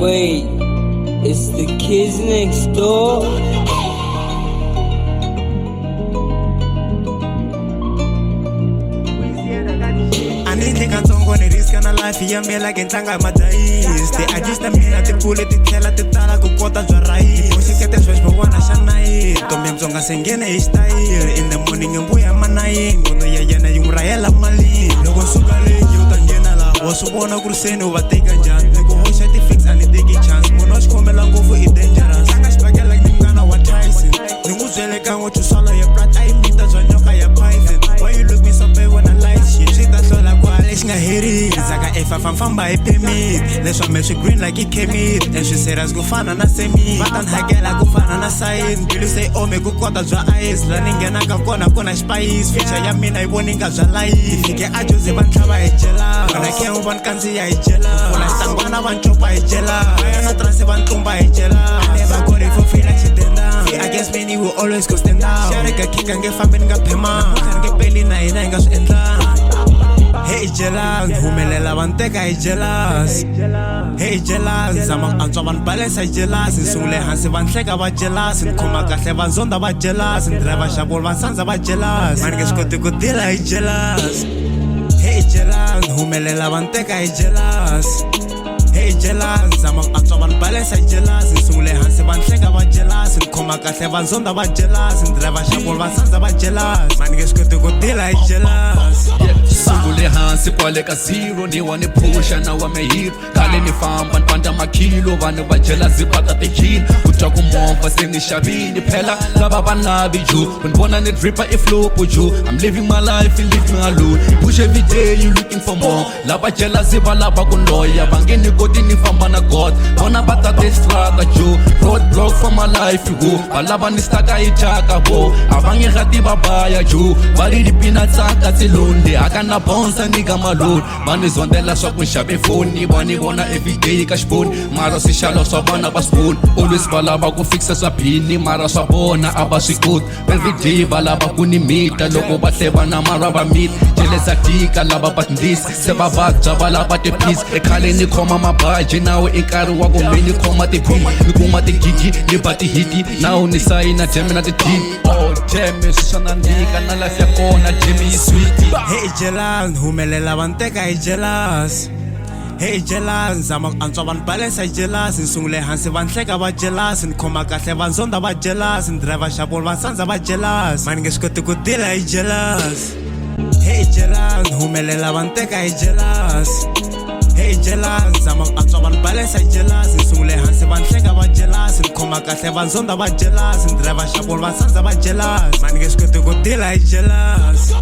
Wait, it's the kids next door? Anindli katsongo ni risk na life ya me like ntanga madayisti I just mina ti pule ti tlhela ti tala ku kota bya right musikete sweswi vona xanayi tombe mtsonga sengene hi style in the morning mbuya manayi ngono ya yena yi n'wi rayela mali loko suka leyi u ta nghena laha wa swi vona ku ri seni u va teka njhani ni ku hoxa ti-fix a ni teki chance munhu wa xi khomela ngopfu i dangerous a nga xibakela like ni mngana wa Tyson ni n'wi byele kan'we to swallow your blood a yi mita bya nyoka ya python why you look me so bad when I like shit swi ta hlola kwale xi nga heriki zaka efafamfamba hi permit leswa me swi green like i chemit and swi serious ku fana na semi va ta ni hakela ku fana na science mbilu se ome ku kota bya ice la ni nghenaka kona kona xipayisi feature ya mina yi voninga bya layini fike a joze va ntlhava hi jela vona khengu va ni kandziya hi jela vona xitangwana va ncopa hi jela vayana transe va ntlumba hi jela I never got it for free like xitenda I guess many will always go stand out xareka kika nge fambi ni nga phema mutlhari nge peli na hina hi nga swi endlanga Hey jealous, humelela van teka hi jealous Hey jealous, zama antswa van balance hi jealous Nsungule hansi van hleka va jealous Nkhoma kahle van zonda va jealous Ndriva xabulu van sandza va jealous Mani nge swi koti ku dila hi jealous Hey jealous, humelela van teka hi jealous Hey jealous, zama antswa van balance hi jealous Nsungule hansi van hleka va jealous Nkhoma kahle van zonda va jealous Ndriva xabulu van sandza va jealous Mani nge swi koti ku dila hi jealous Sungule hansi kwale ka zero ni wani pusha na wa mehir kale ni famba nipanda makilo vanhu va jealous pata tekin kutwa ku movha se ni xavini phela lava va navi ju ni vona ni dripper i flop ju I'm living my life and living alone push every day you looking for more lava jealous va lava ku noya va nge ni koti ni famba na God vona va ta te struggle ju road block for my life go va lava ni staka hi chaka bo a va nge gati va baya ju va ri di peanuts aka tsilonde aka na bonsa nigga malone mani zondela swa ku xave foni vani vona everyday ka xiponi mara swixalo swa vona va spoon always va lava ku fixa swa bini mara swa vona a va swi koti everyday va lava ku ni mita loko va hleva na mara va mita jelesa tika lava va tindlisi se va vabya va lava ti-peace ekhale ni khoma mabaji nawe i nkarhi wa ku me ni khoma ti-pin ni kuma tigigi ni ba ti-hiti nawu ni sayina jeme na ti-team oh jeme swi swa nandzika na life ya kona jeme yi sweet Hey jealous, humelela van teka hi jealous Hey jealous, zama antswa van balance hi jealous Nsungule hansi van hleka va jealous Nkhoma kahle van zonda va jealous Ndriva xabulu van sandza va jealous Mani nge swi koti ku dila hi jealous Hey jealous, humelela van teka hi jealous Hey jealous, zama antswa van balance hi jealous Nsungule hansi van hleka va jealous Nkhoma kahle van zonda va jealous Ndriva xabulu van sandza va jealous Mani nge swi koti ku dila hi jealous